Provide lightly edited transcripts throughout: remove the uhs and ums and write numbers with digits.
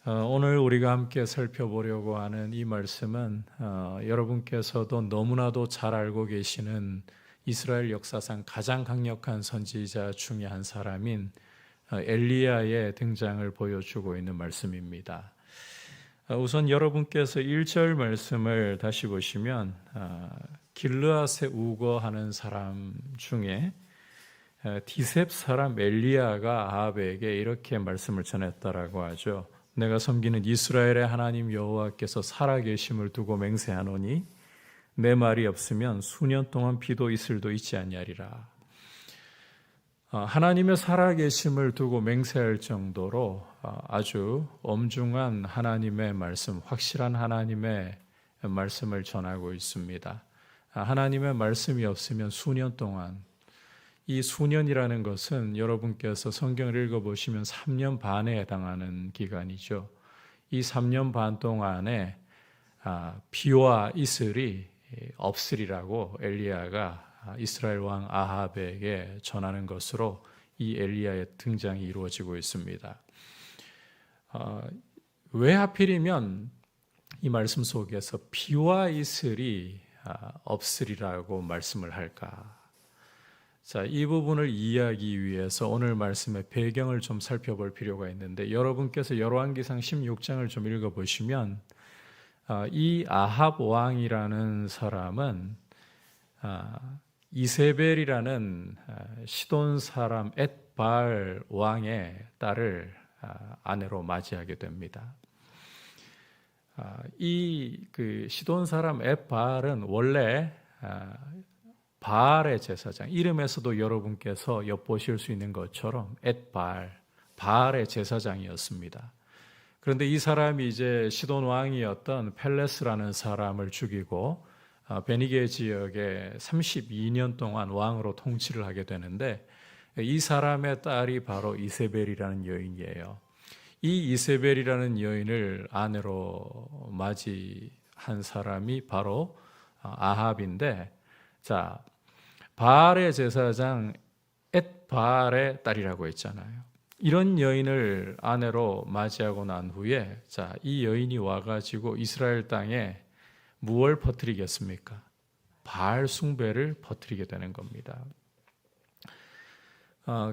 오늘 우리가 함께 살펴보려고 하는 이 말씀은 여러분께서도 너무나도 잘 알고 계시는 이스라엘 역사상 가장 강력한 선지자 중에 한 사람인 엘리야의 등장을 보여주고 있는 말씀입니다. 우선 여러분께서 1절 말씀을 다시 보시면 길르앗에 우거하는 사람 중에 디셉 사람 엘리야가 아합에게 이렇게 말씀을 전했다라고 하죠. 내가 섬기는 이스라엘의 하나님 여호와께서 살아계심을 두고 맹세하노니 내 말이 없으면 수년 동안 비도 이슬도 있지 아니하리라. 하나님의 살아계심을 두고 맹세할 정도로 아주 엄중한 하나님의 말씀, 확실한 하나님의 말씀을 전하고 있습니다. 하나님의 말씀이 없으면 수년 동안, 이 수년이라는 것은 여러분께서 성경을 읽어보시면 3년 반에 해당하는 기간이죠. 이 3년 반 동안에 비와 이슬이 없으리라고 엘리야가 이스라엘 왕 아합에게 전하는 것으로 이 엘리야의 등장이 이루어지고 있습니다. 왜 하필이면 이 말씀 속에서 비와 이슬이 없으리라고 말씀을 할까? 자, 이 부분을 이해하기 위해서 오늘 말씀의 배경을 좀 살펴볼 필요가 있는데, 여러분께서 열왕기상 16장을 좀 읽어보시면 이 아합 왕이라는 사람은 이세벨이라는 시돈 사람 엣발 왕의 딸을 아내로 맞이하게 됩니다. 이 시돈 사람 엣발은 원래 바알의 제사장, 이름에서도 여러분께서 엿보실 수 있는 것처럼 엣발, 바알의 제사장이었습니다. 그런데 이 사람이 이제 시돈 왕이었던 펠레스라는 사람을 죽이고 베니게 지역에 32년 동안 왕으로 통치를 하게 되는데, 이 사람의 딸이 바로 이세벨이라는 여인이에요. 이 이세벨이라는 여인을 아내로 맞이한 사람이 바로 아합인데, 자, 바알의 제사장 엣바알의 딸이라고 했잖아요. 이런 여인을 아내로 맞이하고 난 후에, 자, 이 여인이 와가지고 이스라엘 땅에 무엇을 퍼뜨리겠습니까? 바알 숭배를 퍼뜨리게 되는 겁니다.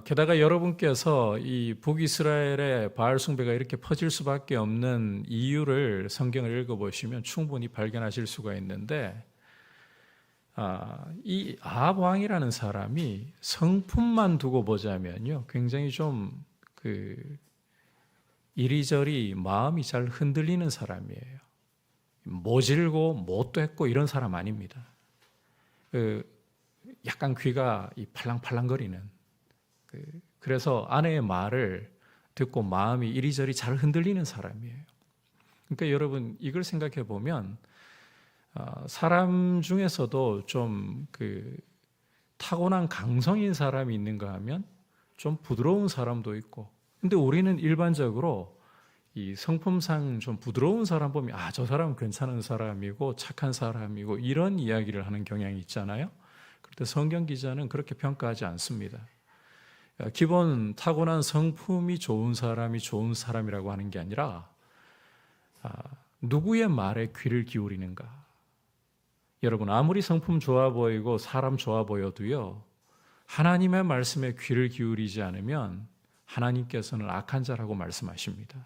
게다가 여러분께서 이 북이스라엘의 바알 숭배가 이렇게 퍼질 수밖에 없는 이유를 성경을 읽어보시면 충분히 발견하실 수가 있는데, 이 아합 왕이라는 사람이 성품만 두고 보자면요, 굉장히 좀 이리저리 마음이 잘 흔들리는 사람이에요. 모질고 못됐고 이런 사람 아닙니다. 약간 귀가 팔랑팔랑거리는, 그래서 아내의 말을 듣고 마음이 이리저리 잘 흔들리는 사람이에요. 그러니까 여러분, 이걸 생각해 보면 사람 중에서도 좀 타고난 강성인 사람이 있는가 하면 좀 부드러운 사람도 있고, 근데 우리는 일반적으로 이 성품상 좀 부드러운 사람 보면 저 사람은 괜찮은 사람이고 착한 사람이고 이런 이야기를 하는 경향이 있잖아요. 그런데 성경 기자는 그렇게 평가하지 않습니다. 기본 타고난 성품이 좋은 사람이 좋은 사람이라고 하는 게 아니라 누구의 말에 귀를 기울이는가. 여러분, 아무리 성품 좋아 보이고 사람 좋아 보여도요, 하나님의 말씀에 귀를 기울이지 않으면 하나님께서는 악한 자라고 말씀하십니다.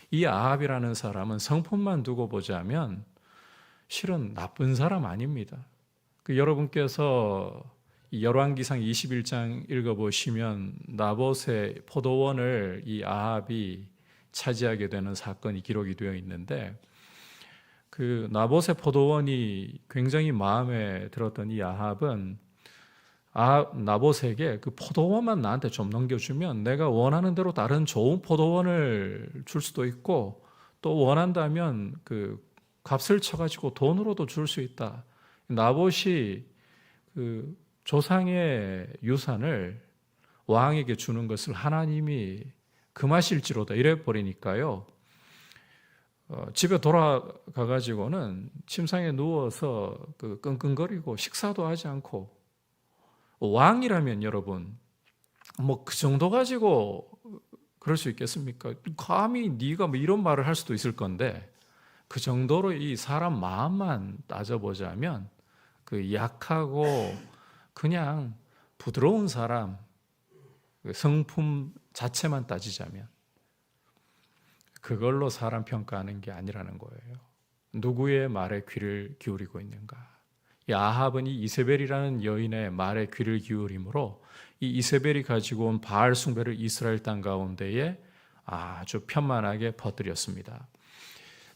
이 아합이라는 사람은 성품만 두고 보자면 실은 나쁜 사람 아닙니다. 여러분께서 열왕기상 21장 읽어보시면 나봇의 포도원을 이 아합이 차지하게 되는 사건이 기록이 되어 있는데, 나봇의 포도원이 굉장히 마음에 들었던 이 아합은 나봇에게 그 포도원만 나한테 좀 넘겨주면 내가 원하는 대로 다른 좋은 포도원을 줄 수도 있고, 또 원한다면 값을 쳐가지고 돈으로도 줄 수 있다. 나봇이 조상의 유산을 왕에게 주는 것을 하나님이 금하실지로다 이래 버리니까요, 집에 돌아가가지고는 침상에 누워서 끙끙거리고 식사도 하지 않고, 왕이라면 여러분 그 정도 가지고 그럴 수 있겠습니까? 감히 네가 뭐 이런 말을 할 수도 있을 건데, 그 정도로 이 사람 마음만 따져보자면 그 약하고 그냥 부드러운 사람, 성품 자체만 따지자면 그걸로 사람 평가하는 게 아니라는 거예요. 누구의 말에 귀를 기울이고 있는가? 이 아합은 이 이세벨이라는 여인의 말에 귀를 기울임으로 이 이세벨이 가지고 온 바알 숭배를 이스라엘 땅 가운데에 아주 편만하게 퍼뜨렸습니다.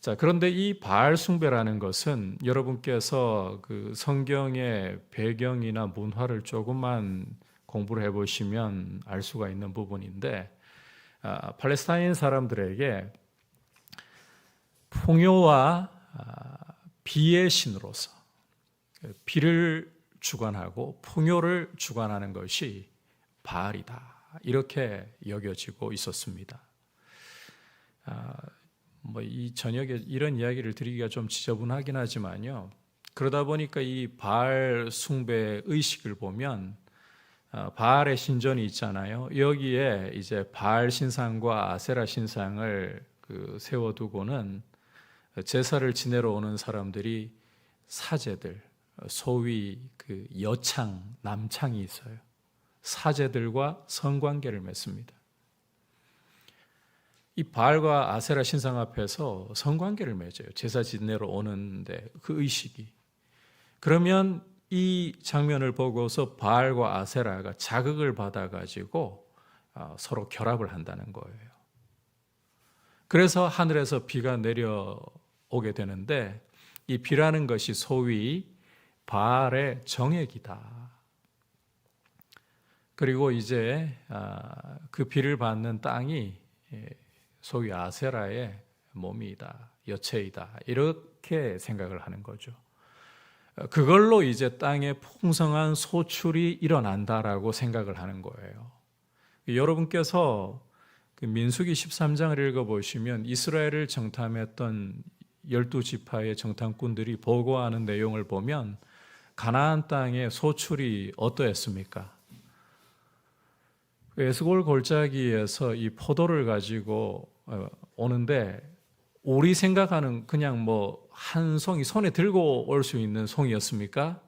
자, 그런데 이 바알 숭배라는 것은 여러분께서 그 성경의 배경이나 문화를 조금만 공부를 해보시면 알 수가 있는 부분인데, 팔레스타인 사람들에게 풍요와 비의 신으로서 비를 주관하고 풍요를 주관하는 것이 바알이다, 이렇게 여겨지고 있었습니다. 이 저녁에 이런 이야기를 드리기가 좀 지저분하긴 하지만요, 그러다 보니까 이 바알 숭배 의식을 보면 바알의 신전이 있잖아요. 여기에 이제 바알 신상과 아세라 신상을 세워두고는 제사를 지내러 오는 사람들이 사제들, 소위 그 여창, 남창이 있어요. 사제들과 성관계를 맺습니다. 이 바알과 아세라 신상 앞에서 성관계를 맺어요. 제사 지내러 오는데 그 의식이. 그러면 이 장면을 보고서 바알과 아세라가 자극을 받아가지고 서로 결합을 한다는 거예요. 그래서 하늘에서 비가 내려오게 되는데 이 비라는 것이 소위 바알의 정액이다. 그리고 이제 그 비를 받는 땅이 소위 아세라의 몸이다, 여체이다, 이렇게 생각을 하는 거죠. 그걸로 이제 땅에 풍성한 소출이 일어난다라고 생각을 하는 거예요. 여러분께서 민수기 13장을 읽어보시면 이스라엘을 정탐했던 12지파의 정탐꾼들이 보고하는 내용을 보면 가나안 땅의 소출이 어떠했습니까? 에스골 골짜기에서 이 포도를 가지고 오는데 우리 생각하는 그냥 한 송이 손에 들고 올 수 있는 송이였습니까?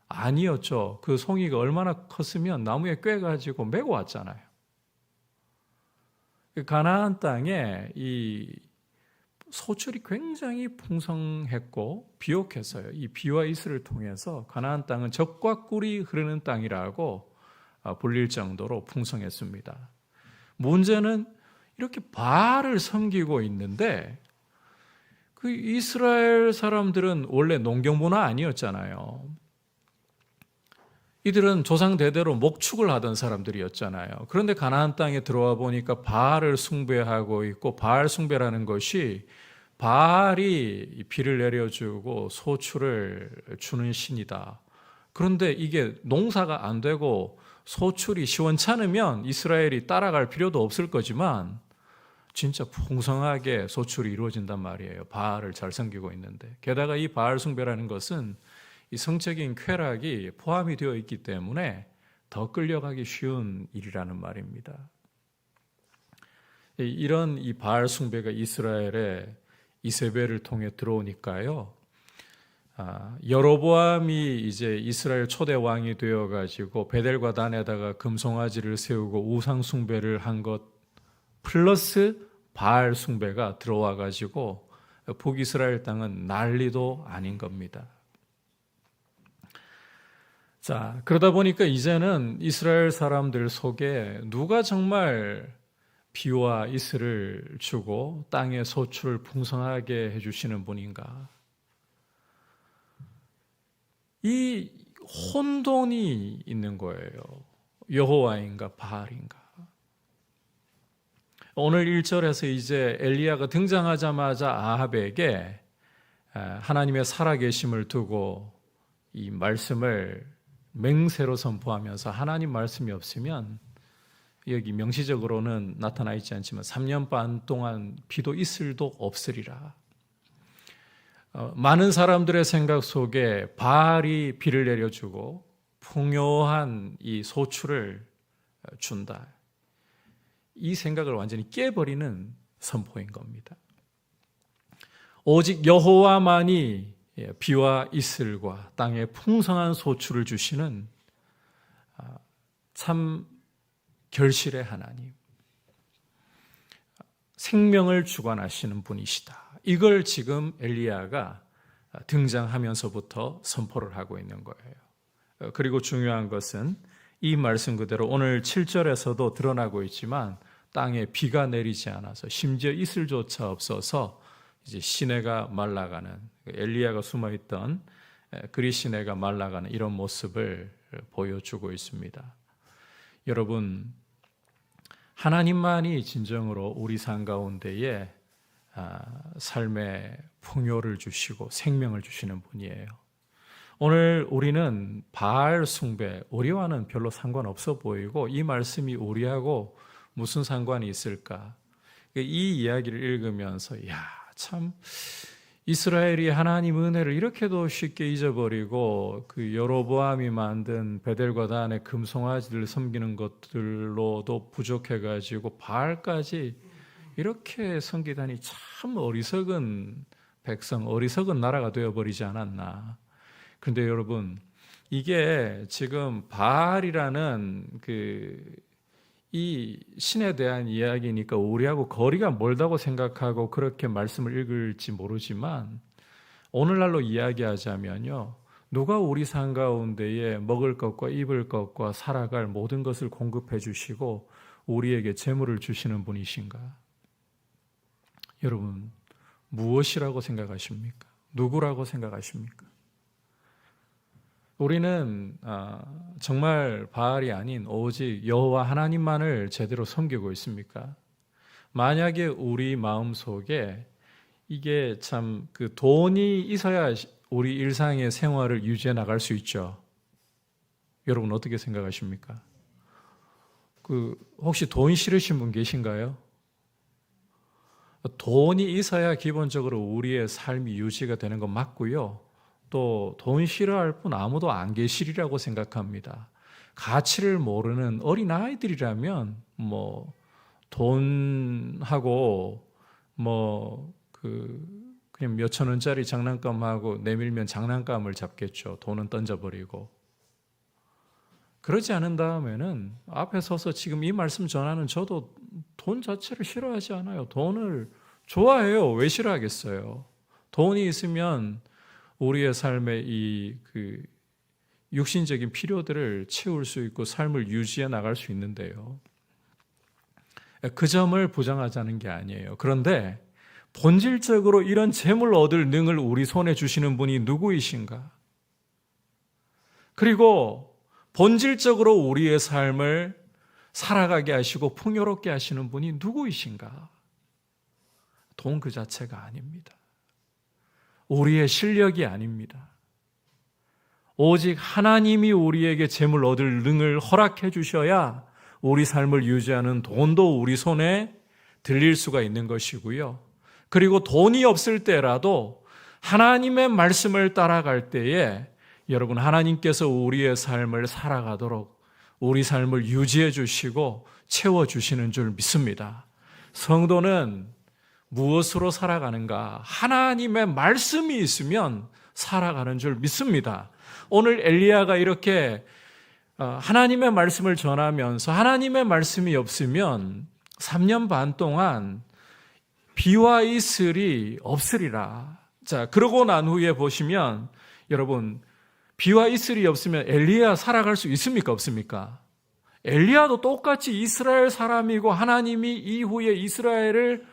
아니었죠. 그 송이가 얼마나 컸으면 나무에 꿰가지고 메고 왔잖아요. 가나안 땅에 이 소출이 굉장히 풍성했고 비옥했어요. 이 비와 이슬을 통해서 가나안 땅은 젖과 꿀이 흐르는 땅이라고 불릴 정도로 풍성했습니다. 문제는 이렇게 바알을 섬기고 있는데 그 이스라엘 사람들은 원래 농경 문화 아니었잖아요. 이들은 조상 대대로 목축을 하던 사람들이었잖아요. 그런데 가나안 땅에 들어와 보니까 바알을 숭배하고 있고, 바알 숭배라는 것이 바알이 비를 내려주고 소출을 주는 신이다. 그런데 이게 농사가 안 되고 소출이 시원찮으면 이스라엘이 따라갈 필요도 없을 거지만 진짜 풍성하게 소출이 이루어진단 말이에요. 바알을 잘 섬기고 있는데. 게다가 이 바알 숭배라는 것은 이 성적인 쾌락이 포함이 되어 있기 때문에 더 끌려가기 쉬운 일이라는 말입니다. 이런 이 바알 숭배가 이스라엘에 이세벨을 통해 들어오니까요, 여로보암이 이제 이스라엘 초대 왕이 되어 가지고 베델과 단에다가 금송아지를 세우고 우상 숭배를 한 것 플러스 바알 숭배가 들어와 가지고 북이스라엘 땅은 난리도 아닌 겁니다. 자, 그러다 보니까 이제는 이스라엘 사람들 속에 누가 정말 비와 이슬을 주고 땅의 소출을 풍성하게 해주시는 분인가? 이 혼돈이 있는 거예요. 여호와인가 바알인가? 오늘 1절에서 이제 엘리야가 등장하자마자 아합에게 하나님의 살아계심을 두고 이 말씀을 맹세로 선포하면서 하나님 말씀이 없으면 여기 명시적으로는 나타나 있지 않지만 3년 반 동안 비도 이슬도 없으리라. 많은 사람들의 생각 속에 바알이 비를 내려주고 풍요한 이 소출을 준다. 이 생각을 완전히 깨버리는 선포인 겁니다. 오직 여호와만이 비와 이슬과 땅에 풍성한 소출을 주시는 참 결실의 하나님, 생명을 주관하시는 분이시다. 이걸 지금 엘리야가 등장하면서부터 선포를 하고 있는 거예요. 그리고 중요한 것은 이 말씀 그대로 오늘 7절에서도 드러나고 있지만 땅에 비가 내리지 않아서 심지어 이슬조차 없어서 이제 시내가 말라가는, 엘리야가 숨어있던 그리 시내가 말라가는 이런 모습을 보여주고 있습니다. 여러분, 하나님만이 진정으로 우리 삶 가운데에 삶의 풍요를 주시고 생명을 주시는 분이에요. 오늘 우리는 바알 숭배, 우리와는 별로 상관없어 보이고 이 말씀이 우리하고 무슨 상관이 있을까? 이 이야기를 읽으면서 참 이스라엘이 하나님 은혜를 이렇게도 쉽게 잊어버리고 그 여로보암이 만든 베델과 단의 금송아지를 섬기는 것들로도 부족해가지고 바알까지 이렇게 섬기다니 참 어리석은 백성, 어리석은 나라가 되어버리지 않았나. 그런데 여러분, 이게 지금 바알이라는 이 신에 대한 이야기니까 우리하고 거리가 멀다고 생각하고 그렇게 말씀을 읽을지 모르지만 오늘날로 이야기하자면요, 누가 우리 삶 가운데에 먹을 것과 입을 것과 살아갈 모든 것을 공급해 주시고 우리에게 재물을 주시는 분이신가? 여러분, 무엇이라고 생각하십니까? 누구라고 생각하십니까? 우리는 정말 바알이 아닌 오직 여호와 하나님만을 제대로 섬기고 있습니까? 만약에 우리 마음속에 이게 참 그 돈이 있어야 우리 일상의 생활을 유지해 나갈 수 있죠. 여러분 어떻게 생각하십니까? 혹시 돈 싫으신 분 계신가요? 돈이 있어야 기본적으로 우리의 삶이 유지가 되는 건 맞고요. 또 돈 싫어할 분 아무도 안 계시리라고 생각합니다. 가치를 모르는 어린아이들이라면 돈하고 그냥 몇천 원짜리 장난감하고 내밀면 장난감을 잡겠죠. 돈은 던져버리고. 그러지 않은 다음에는 앞에 서서 지금 이 말씀 전하는 저도 돈 자체를 싫어하지 않아요. 돈을 좋아해요. 왜 싫어하겠어요? 돈이 있으면 우리의 삶의 이 육신적인 필요들을 채울 수 있고 삶을 유지해 나갈 수 있는데요. 그 점을 부정하자는 게 아니에요. 그런데 본질적으로 이런 재물 얻을 능을 우리 손에 주시는 분이 누구이신가? 그리고 본질적으로 우리의 삶을 살아가게 하시고 풍요롭게 하시는 분이 누구이신가? 돈 그 자체가 아닙니다. 우리의 실력이 아닙니다. 오직 하나님이 우리에게 재물 얻을 능을 허락해 주셔야 우리 삶을 유지하는 돈도 우리 손에 들릴 수가 있는 것이고요. 그리고 돈이 없을 때라도 하나님의 말씀을 따라갈 때에 여러분, 하나님께서 우리의 삶을 살아가도록 우리 삶을 유지해 주시고 채워주시는 줄 믿습니다. 성도는 무엇으로 살아가는가? 하나님의 말씀이 있으면 살아가는 줄 믿습니다. 오늘 엘리야가 이렇게 하나님의 말씀을 전하면서 하나님의 말씀이 없으면 3년 반 동안 비와 이슬이 없으리라. 자, 그러고 난 후에 보시면 여러분, 비와 이슬이 없으면 엘리야 살아갈 수 있습니까? 없습니까? 엘리야도 똑같이 이스라엘 사람이고 하나님이 이후에 이스라엘을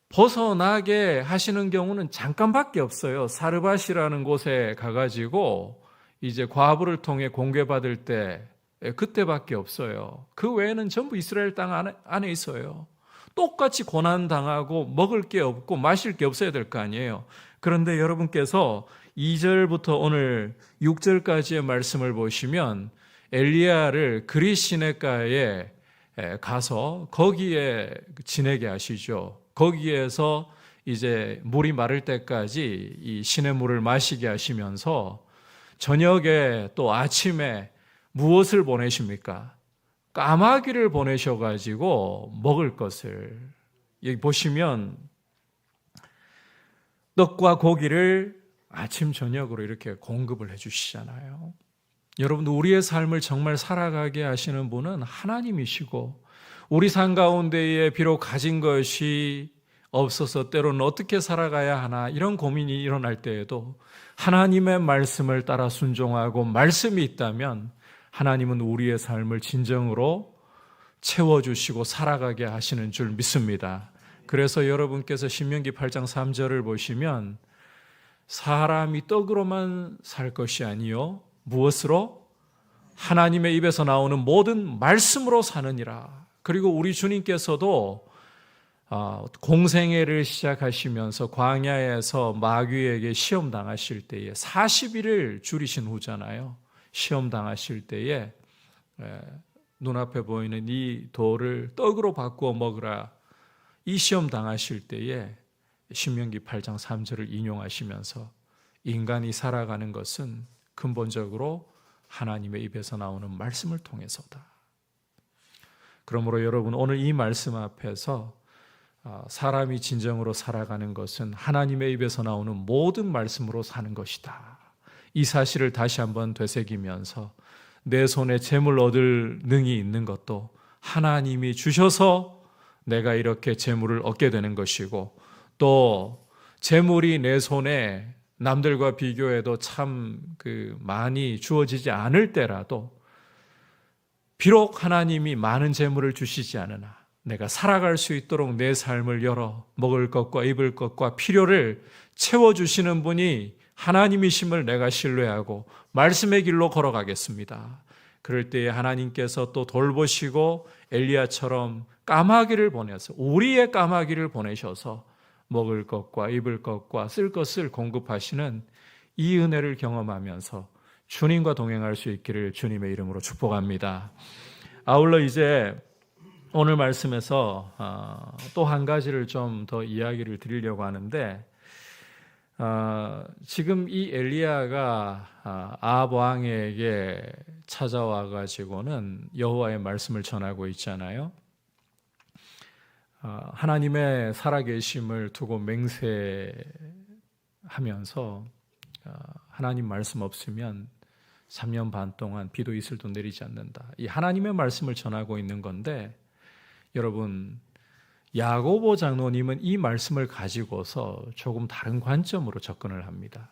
벗어나게 하시는 경우는 잠깐밖에 없어요. 사르밧이라는 곳에 가가지고 이제 과부를 통해 공개받을 때 그때밖에 없어요. 그 외에는 전부 이스라엘 땅 안에 있어요. 똑같이 고난당하고 먹을 게 없고 마실 게 없어야 될 거 아니에요. 그런데 여러분께서 2절부터 오늘 6절까지의 말씀을 보시면 엘리야를 그리 시내가에 가서 거기에 지내게 하시죠. 거기에서 이제 물이 마를 때까지 이 시냇물을 마시게 하시면서 저녁에 또 아침에 무엇을 보내십니까? 까마귀를 보내셔가지고 먹을 것을, 여기 보시면 떡과 고기를 아침 저녁으로 이렇게 공급을 해주시잖아요. 여러분, 우리의 삶을 정말 살아가게 하시는 분은 하나님이시고, 우리 삶 가운데에 비록 가진 것이 없어서 때로는 어떻게 살아가야 하나 이런 고민이 일어날 때에도 하나님의 말씀을 따라 순종하고 말씀이 있다면 하나님은 우리의 삶을 진정으로 채워주시고 살아가게 하시는 줄 믿습니다. 그래서 여러분께서 신명기 8장 3절을 보시면 사람이 떡으로만 살 것이 아니요 무엇으로? 하나님의 입에서 나오는 모든 말씀으로 사느니라. 그리고 우리 주님께서도 공생애를 시작하시면서 광야에서 마귀에게 시험 당하실 때에 40일을 줄이신 후잖아요. 시험 당하실 때에 눈앞에 보이는 이 돌을 떡으로 바꾸어 먹으라. 이 시험 당하실 때에 신명기 8장 3절을 인용하시면서 인간이 살아가는 것은 근본적으로 하나님의 입에서 나오는 말씀을 통해서다. 그러므로 여러분, 오늘 이 말씀 앞에서 사람이 진정으로 살아가는 것은 하나님의 입에서 나오는 모든 말씀으로 사는 것이다. 이 사실을 다시 한번 되새기면서 내 손에 재물 얻을 능이 있는 것도 하나님이 주셔서 내가 이렇게 재물을 얻게 되는 것이고, 또 재물이 내 손에 남들과 비교해도 참 많이 주어지지 않을 때라도 비록 하나님이 많은 재물을 주시지 않으나 내가 살아갈 수 있도록 내 삶을 열어 먹을 것과 입을 것과 필요를 채워주시는 분이 하나님이심을 내가 신뢰하고 말씀의 길로 걸어가겠습니다. 그럴 때에 하나님께서 또 돌보시고 엘리야처럼 까마귀를 보내서, 우리의 까마귀를 보내셔서 먹을 것과 입을 것과 쓸 것을 공급하시는 이 은혜를 경험하면서 주님과 동행할 수 있기를 주님의 이름으로 축복합니다. 아울러 이제 오늘 말씀에서 또 한 가지를 좀 더 이야기를 드리려고 하는데, 지금 이 엘리야가 아합 왕에게 찾아와 가지고는 여호와의 말씀을 전하고 있잖아요. 하나님의 살아계심을 두고 맹세하면서 하나님 말씀 없으면 3년 반 동안 비도 이슬도 내리지 않는다. 이 하나님의 말씀을 전하고 있는 건데, 여러분, 야고보 장로님은 이 말씀을 가지고서 조금 다른 관점으로 접근을 합니다.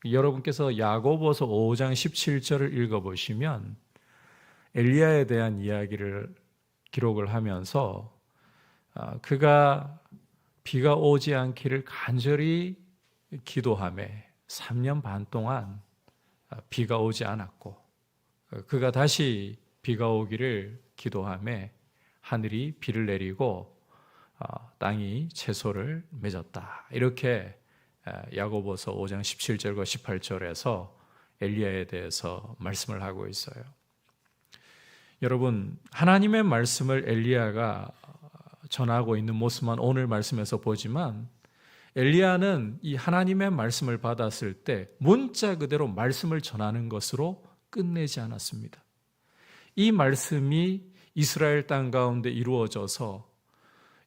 여러분께서 야고보서 5장 17절을 읽어보시면 엘리야에 대한 이야기를 기록을 하면서 그가 비가 오지 않기를 간절히 기도하며 3년 반 동안 비가 오지 않았고, 그가 다시 비가 오기를 기도하며 하늘이 비를 내리고 땅이 채소를 맺었다. 이렇게 야고보서 5장 17절과 18절에서 엘리야에 대해서 말씀을 하고 있어요. 여러분, 하나님의 말씀을 엘리야가 전하고 있는 모습만 오늘 말씀에서 보지만, 엘리야는 이 하나님의 말씀을 받았을 때 문자 그대로 말씀을 전하는 것으로 끝내지 않았습니다. 이 말씀이 이스라엘 땅 가운데 이루어져서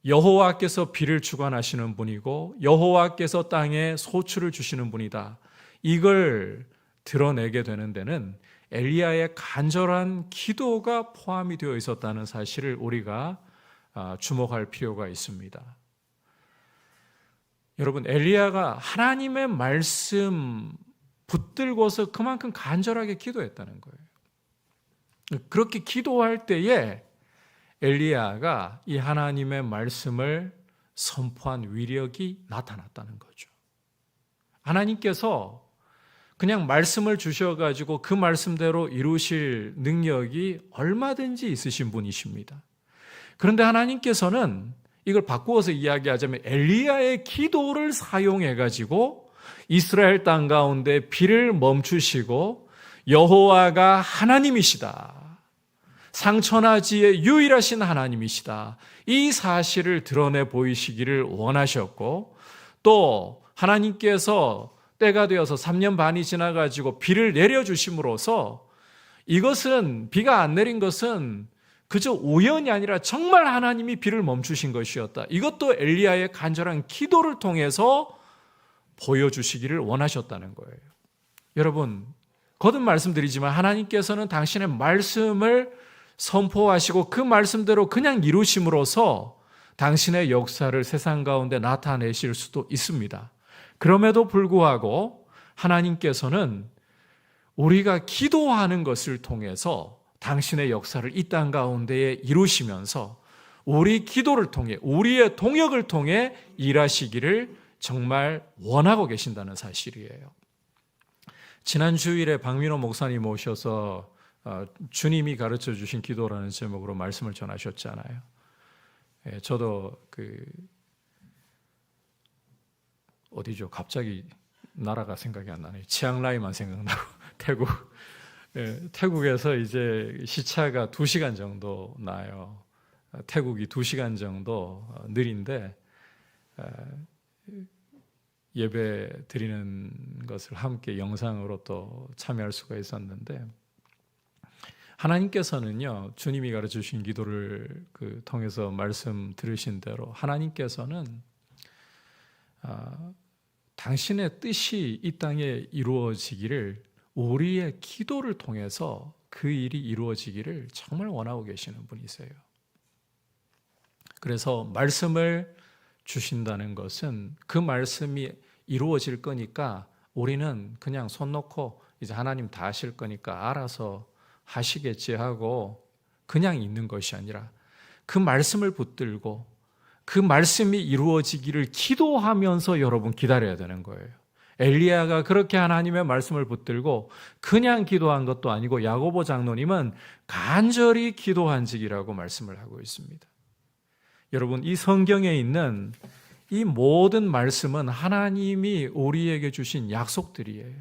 여호와께서 비를 주관하시는 분이고 여호와께서 땅에 소출을 주시는 분이다. 이걸 드러내게 되는 데는 엘리야의 간절한 기도가 포함이 되어 있었다는 사실을 우리가 주목할 필요가 있습니다. 여러분, 엘리야가 하나님의 말씀 붙들고서 그만큼 간절하게 기도했다는 거예요. 그렇게 기도할 때에 엘리야가 이 하나님의 말씀을 선포한 위력이 나타났다는 거죠. 하나님께서 그냥 말씀을 주셔가지고 그 말씀대로 이루실 능력이 얼마든지 있으신 분이십니다. 그런데 하나님께서는 이걸 바꾸어서 이야기하자면 엘리야의 기도를 사용해가지고 이스라엘 땅 가운데 비를 멈추시고 여호와가 하나님이시다, 상천하지의 유일하신 하나님이시다, 이 사실을 드러내 보이시기를 원하셨고, 또 하나님께서 때가 되어서 3년 반이 지나가지고 비를 내려주심으로써 이것은, 비가 안 내린 것은 그저 우연이 아니라 정말 하나님이 비를 멈추신 것이었다. 이것도 엘리야의 간절한 기도를 통해서 보여주시기를 원하셨다는 거예요. 여러분, 거듭 말씀드리지만 하나님께서는 당신의 말씀을 선포하시고 그 말씀대로 그냥 이루심으로써 당신의 역사를 세상 가운데 나타내실 수도 있습니다. 그럼에도 불구하고 하나님께서는 우리가 기도하는 것을 통해서 당신의 역사를 이 땅 가운데에 이루시면서 우리 기도를 통해, 우리의 동역을 통해 일하시기를 정말 원하고 계신다는 사실이에요. 지난 주일에 박민호 목사님 오셔서 주님이 가르쳐 주신 기도라는 제목으로 말씀을 전하셨잖아요. 저도 어디죠? 갑자기 나라가 생각이 안 나네요. 치앙라이만 생각나고 태국. 태국에서 이제 시차가 2시간 정도 나요. 태국이 2시간 정도 느린데 예배 드리는 것을 함께 영상으로 또 참여할 수가 있었는데 하나님께서는요, 주님이 가르쳐 주신 기도를 통해서 말씀 들으신 대로 하나님께서는 당신의 뜻이 이 땅에 이루어지기를 우리의 기도를 통해서 그 일이 이루어지기를 정말 원하고 계시는 분이세요. 그래서 말씀을 주신다는 것은 그 말씀이 이루어질 거니까 우리는 그냥 손 놓고 이제 하나님 다 하실 거니까 알아서 하시겠지 하고 그냥 있는 것이 아니라 그 말씀을 붙들고 그 말씀이 이루어지기를 기도하면서 여러분 기다려야 되는 거예요. 엘리야가 그렇게 하나님의 말씀을 붙들고 그냥 기도한 것도 아니고 야고보 장로님은 간절히 기도한직이라고 말씀을 하고 있습니다. 여러분, 이 성경에 있는 이 모든 말씀은 하나님이 우리에게 주신 약속들이에요.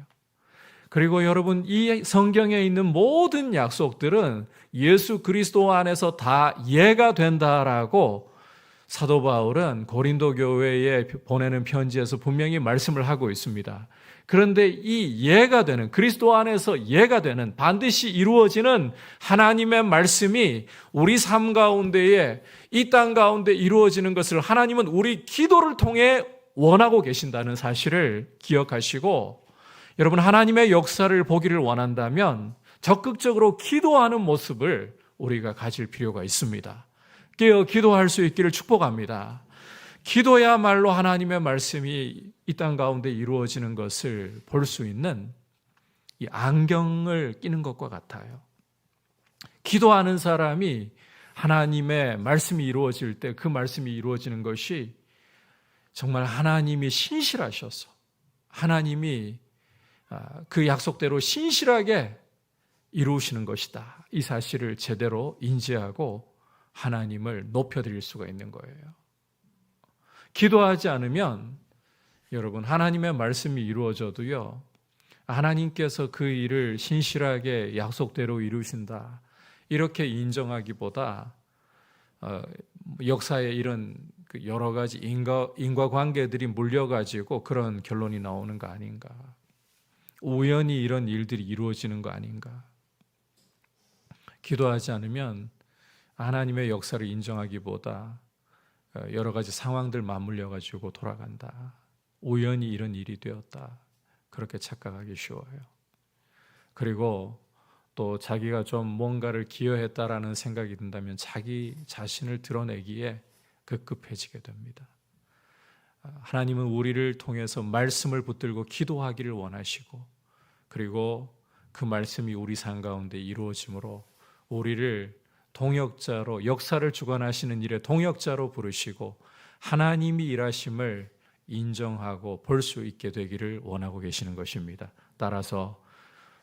그리고 여러분, 이 성경에 있는 모든 약속들은 예수 그리스도 안에서 다 이해가 된다라고 사도 바울은 고린도 교회에 보내는 편지에서 분명히 말씀을 하고 있습니다. 그런데 이 이해가 되는, 그리스도 안에서 이해가 되는, 반드시 이루어지는 하나님의 말씀이 우리 삶 가운데에 이 땅 가운데 이루어지는 것을 하나님은 우리 기도를 통해 원하고 계신다는 사실을 기억하시고, 여러분, 하나님의 역사를 보기를 원한다면 적극적으로 기도하는 모습을 우리가 가질 필요가 있습니다. 깨어 기도할 수 있기를 축복합니다. 기도야말로 하나님의 말씀이 이 땅 가운데 이루어지는 것을 볼 수 있는 이 안경을 끼는 것과 같아요. 기도하는 사람이 하나님의 말씀이 이루어질 때 그 말씀이 이루어지는 것이 정말 하나님이 신실하셔서 하나님이 그 약속대로 신실하게 이루시는 것이다. 이 사실을 제대로 인지하고 하나님을 높여드릴 수가 있는 거예요. 기도하지 않으면 여러분, 하나님의 말씀이 이루어져도요, 하나님께서 그 일을 신실하게 약속대로 이루신다 이렇게 인정하기보다 역사에 이런 여러 가지 인과관계들이 물려가지고 그런 결론이 나오는 거 아닌가, 우연히 이런 일들이 이루어지는 거 아닌가. 기도하지 않으면 하나님의 역사를 인정하기보다 여러 가지 상황들 맞물려가지고 돌아간다, 우연히 이런 일이 되었다, 그렇게 착각하기 쉬워요. 그리고 또 자기가 좀 뭔가를 기여했다라는 생각이 든다면 자기 자신을 드러내기에 급급해지게 됩니다. 하나님은 우리를 통해서 말씀을 붙들고 기도하기를 원하시고, 그리고 그 말씀이 우리 삶 가운데 이루어짐으로 우리를 동역자로, 역사를 주관하시는 일에 동역자로 부르시고 하나님이 일하심을 인정하고 볼 수 있게 되기를 원하고 계시는 것입니다. 따라서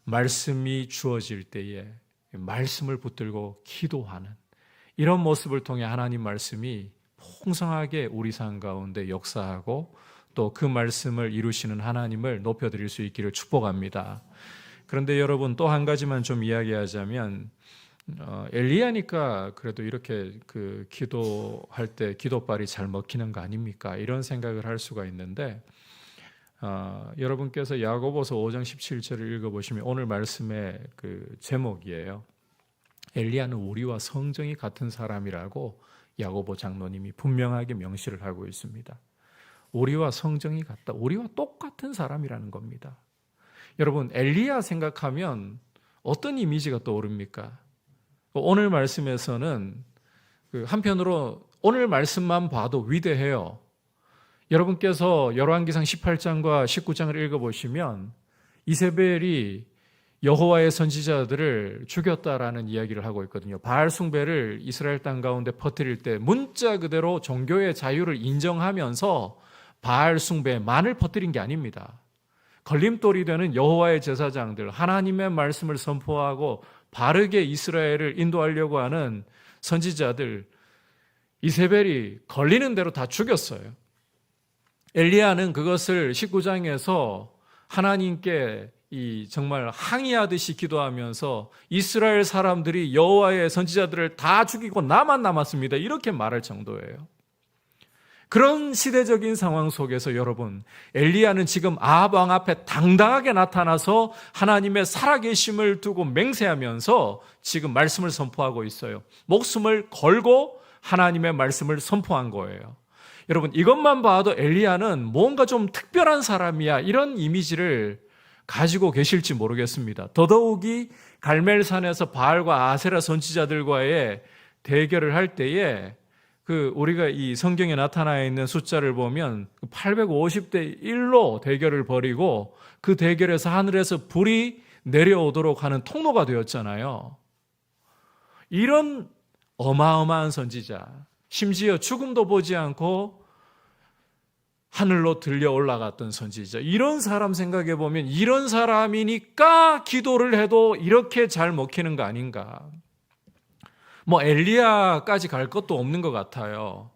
말씀이 주어질 때에 말씀을 붙들고 기도하는 이런 모습을 통해 하나님 말씀이 풍성하게 우리 삶 가운데 역사하고 또 그 말씀을 이루시는 하나님을 높여드릴 수 있기를 축복합니다. 그런데 여러분, 또 한 가지만 좀 이야기하자면 엘리야니까 그래도 이렇게 기도할 때 기도발이 잘 먹히는 거 아닙니까? 이런 생각을 할 수가 있는데 여러분께서 야고보서 5장 17절을 읽어보시면 오늘 말씀의 제목이에요. 엘리야는 우리와 성정이 같은 사람이라고 야고보 장로님이 분명하게 명시를 하고 있습니다. 우리와 성정이 같다. 우리와 똑같은 사람이라는 겁니다. 여러분, 엘리야 생각하면 어떤 이미지가 떠오릅니까? 오늘 말씀에서는 한편으로 오늘 말씀만 봐도 위대해요. 여러분께서 열왕기상 18장과 19장을 읽어보시면 이세벨이 여호와의 선지자들을 죽였다라는 이야기를 하고 있거든요. 바알 숭배를 이스라엘 땅 가운데 퍼뜨릴 때 문자 그대로 종교의 자유를 인정하면서 바알 숭배만을 퍼뜨린 게 아닙니다. 걸림돌이 되는 여호와의 제사장들, 하나님의 말씀을 선포하고 바르게 이스라엘을 인도하려고 하는 선지자들, 이세벨이 걸리는 대로 다 죽였어요. 엘리야는 그것을 19장에서 하나님께 정말 항의하듯이 기도하면서 이스라엘 사람들이 여호와의 선지자들을 다 죽이고 나만 남았습니다. 이렇게 말할 정도예요. 그런 시대적인 상황 속에서 여러분, 엘리야는 지금 아합 왕 앞에 당당하게 나타나서 하나님의 살아계심을 두고 맹세하면서 지금 말씀을 선포하고 있어요. 목숨을 걸고 하나님의 말씀을 선포한 거예요. 여러분, 이것만 봐도 엘리야는 뭔가 좀 특별한 사람이야, 이런 이미지를 가지고 계실지 모르겠습니다. 더더욱이 갈멜산에서 바알과 아세라 선지자들과의 대결을 할 때에 우리가 이 성경에 나타나 있는 숫자를 보면 850대 1로 대결을 벌이고 그 대결에서 하늘에서 불이 내려오도록 하는 통로가 되었잖아요. 이런 어마어마한 선지자, 심지어 죽음도 보지 않고 하늘로 들려 올라갔던 선지자, 이런 사람 생각해 보면 이런 사람이니까 기도를 해도 이렇게 잘 먹히는 거 아닌가. 엘리야까지 갈 것도 없는 것 같아요.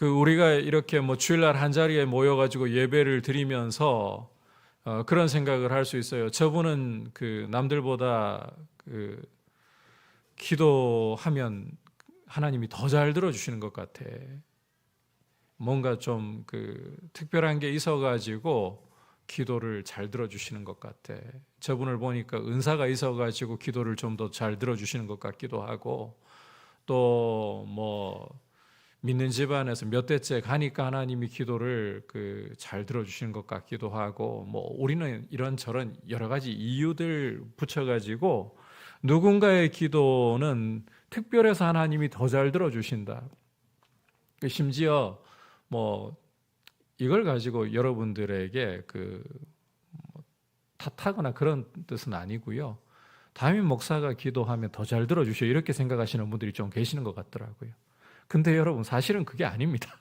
우리가 이렇게 주일날 한 자리에 모여가지고 예배를 드리면서 그런 생각을 할 수 있어요. 저분은 남들보다 기도하면 하나님이 더 잘 들어주시는 것 같아. 뭔가 좀 특별한 게 있어가지고 기도를 잘 들어주시는 것 같아. 저분을 보니까 은사가 있어가지고 기도를 좀 더 잘 들어주시는 것 같기도 하고, 또 믿는 집안에서 몇 대째 가니까 하나님이 기도를 잘 들어주시는 것 같기도 하고, 우리는 이런저런 여러 가지 이유들 붙여가지고 누군가의 기도는 특별해서 하나님이 더 잘 들어주신다. 심지어 이걸 가지고 여러분들에게 탓하거나 그런 뜻은 아니고요. 담임 목사가 기도하면 더 잘 들어주셔, 이렇게 생각하시는 분들이 좀 계시는 것 같더라고요. 근데 여러분, 사실은 그게 아닙니다.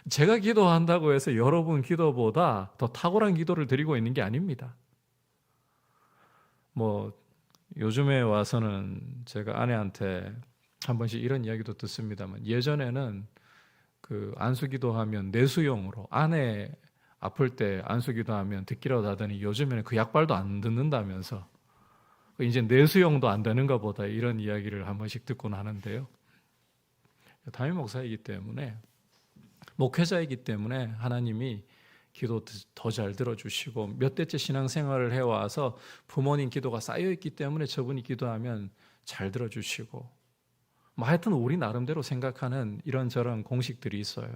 제가 기도한다고 해서 여러분 기도보다 더 탁월한 기도를 드리고 있는 게 아닙니다. 요즘에 와서는 제가 아내한테 한 번씩 이런 이야기도 듣습니다만, 예전에는 안수기도하면 내수용으로, 아내 아플 때 안수기도하면 듣기라도 하더니 요즘에는 그 약발도 안 듣는다면서 이제 내수용도 안 되는가 보다, 이런 이야기를 한 번씩 듣곤 하는데요. 담임 목사이기 때문에, 목회자이기 때문에 하나님이 기도 더 잘 들어주시고, 몇 대째 신앙생활을 해와서 부모님 기도가 쌓여있기 때문에 저분이 기도하면 잘 들어주시고, 하여튼 우리 나름대로 생각하는 이런저런 공식들이 있어요.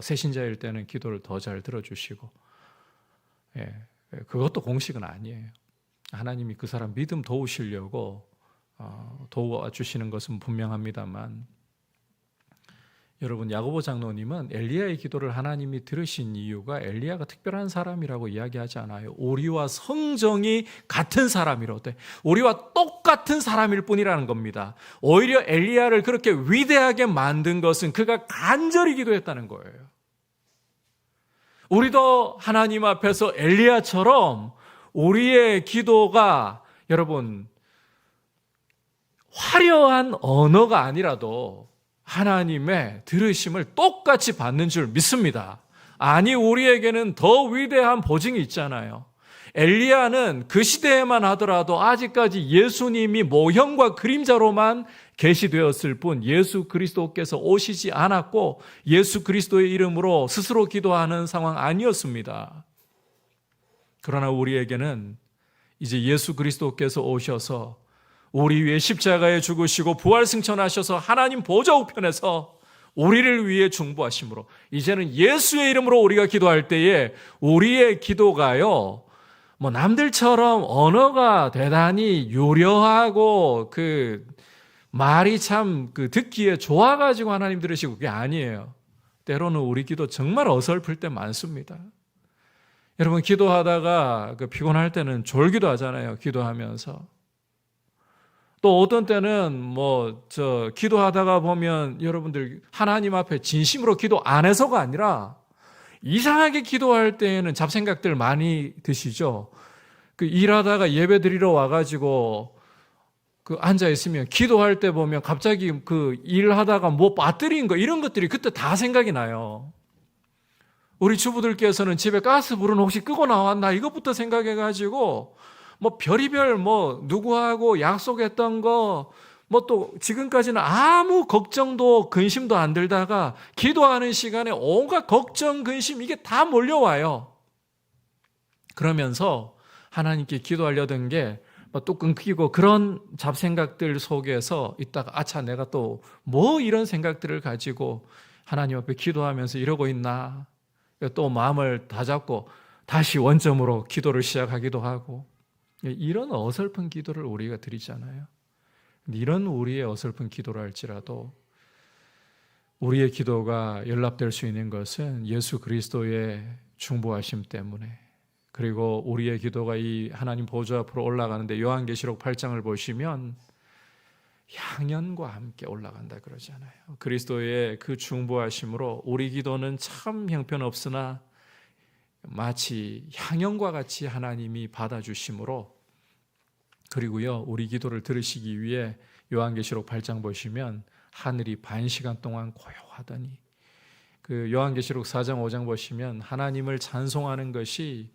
새신자일 때는 기도를 더 잘 들어주시고, 그것도 공식은 아니에요. 하나님이 그 사람 믿음 도우시려고 도와주시는 것은 분명합니다만, 여러분, 야고보 장로님은 엘리야의 기도를 하나님이 들으신 이유가 엘리야가 특별한 사람이라고 이야기하지 않아요. 우리와 성정이 같은 사람이로되, 우리와 똑같은 사람일 뿐이라는 겁니다. 오히려 엘리야를 그렇게 위대하게 만든 것은 그가 간절히 기도했다는 거예요. 우리도 하나님 앞에서 엘리야처럼 우리의 기도가, 여러분, 화려한 언어가 아니라도 하나님의 들으심을 똑같이 받는 줄 믿습니다. 아니, 우리에게는 더 위대한 보증이 있잖아요. 엘리야는 그 시대에만 하더라도 아직까지 예수님이 모형과 그림자로만 계시되었을 뿐 예수 그리스도께서 오시지 않았고 예수 그리스도의 이름으로 스스로 기도하는 상황 아니었습니다. 그러나 우리에게는 이제 예수 그리스도께서 오셔서 우리 위해 십자가에 죽으시고 부활승천하셔서 하나님 보좌 우편에서 우리를 위해 중보하심으로 이제는 예수의 이름으로 우리가 기도할 때에 우리의 기도가요, 뭐 남들처럼 언어가 대단히 요려하고 그 말이 참 듣기에 좋아가지고 하나님 들으시고 그게 아니에요. 때로는 우리 기도 정말 어설플 때 많습니다. 여러분 기도하다가 피곤할 때는 졸기도 하잖아요. 기도하면서. 또 어떤 때는 기도하다가 보면 여러분들 하나님 앞에 진심으로 기도 안 해서가 아니라 이상하게 기도할 때에는 잡생각들 많이 드시죠. 일하다가 예배 드리러 와가지고 앉아있으면 기도할 때 보면 갑자기 일하다가 빠뜨린 거 이런 것들이 그때 다 생각이 나요. 우리 주부들께서는 집에 가스불은 혹시 끄고 나왔나 이것부터 생각해가지고 별의별 누구하고 약속했던 거 또 지금까지는 아무 걱정도 근심도 안 들다가 기도하는 시간에 온갖 걱정 근심 이게 다 몰려와요. 그러면서 하나님께 기도하려던 게 또 끊기고 그런 잡생각들 속에서 있다가 아차 내가 또 이런 생각들을 가지고 하나님 앞에 기도하면서 이러고 있나 또 마음을 다잡고 다시 원점으로 기도를 시작하기도 하고 이런 어설픈 기도를 우리가 드리잖아요. 이런 우리의 어설픈 기도를 할지라도 우리의 기도가 연락될 수 있는 것은 예수 그리스도의 중보하심 때문에, 그리고 우리의 기도가 이 하나님 보좌 앞으로 올라가는데 요한계시록 8장을 보시면 향연과 함께 올라간다 그러잖아요. 그리스도의 그 중보하심으로 우리 기도는 참 형편없으나 마치 향연과 같이 하나님이 받아주심으로, 그리고요 우리 기도를 들으시기 위해 요한계시록 8장 보시면 하늘이 반 시간 동안 고요하더니, 요한계시록 4장 5장 보시면 하나님을 찬송하는 것이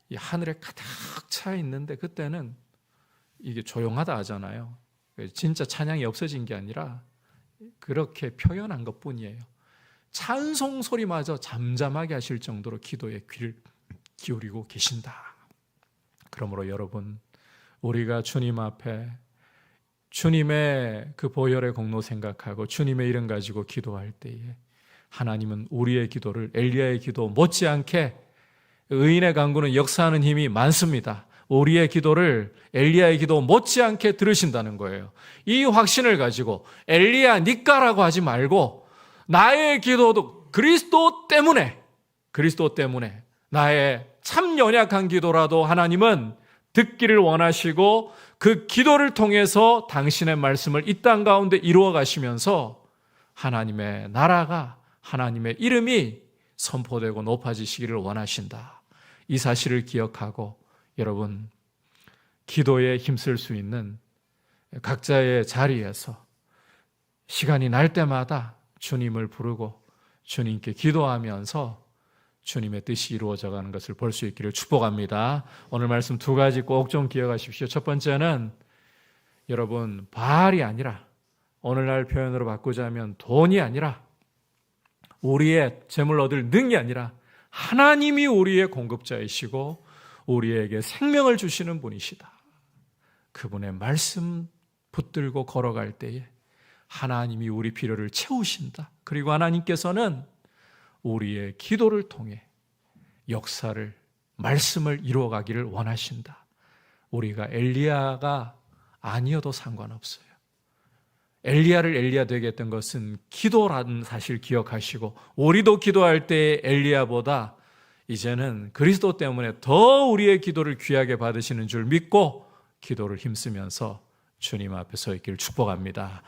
이 하늘에 가득 차 있는데 그때는 이게 조용하다 하잖아요. 진짜 찬양이 없어진 게 아니라 그렇게 표현한 것뿐이에요. 찬송 소리마저 잠잠하게 하실 정도로 기도에 귀를 기울이고 계신다. 그러므로 여러분, 우리가 주님 앞에 주님의 그 보혈의 공로 생각하고 주님의 이름 가지고 기도할 때에 하나님은 우리의 기도를 엘리야의 기도 못지않게, 의인의 간구는 역사하는 힘이 많습니다. 우리의 기도를 엘리야의 기도 못지않게 들으신다는 거예요. 이 확신을 가지고 엘리야 니까라고 하지 말고 나의 기도도 그리스도 때문에 나의 참 연약한 기도라도 하나님은 듣기를 원하시고 그 기도를 통해서 당신의 말씀을 이 땅 가운데 이루어 가시면서 하나님의 나라가, 하나님의 이름이 선포되고 높아지시기를 원하신다. 이 사실을 기억하고 여러분, 기도에 힘쓸 수 있는 각자의 자리에서 시간이 날 때마다 주님을 부르고 주님께 기도하면서 주님의 뜻이 이루어져 가는 것을 볼 수 있기를 축복합니다. 오늘 말씀 두 가지 꼭 좀 기억하십시오. 첫 번째는 여러분, 바알이 아니라, 오늘날 표현으로 바꾸자면 돈이 아니라, 우리의 재물 얻을 능이 아니라 하나님이 우리의 공급자이시고 우리에게 생명을 주시는 분이시다. 그분의 말씀 붙들고 걸어갈 때에 하나님이 우리 필요를 채우신다. 그리고 하나님께서는 우리의 기도를 통해 역사를, 말씀을 이루어가기를 원하신다. 우리가 엘리야가 아니어도 상관없어요. 엘리야를 엘리야 되게 했던 것은 기도라는 사실 기억하시고, 우리도 기도할 때 엘리야보다 이제는 그리스도 때문에 더 우리의 기도를 귀하게 받으시는 줄 믿고 기도를 힘쓰면서 주님 앞에 서 있기를 축복합니다.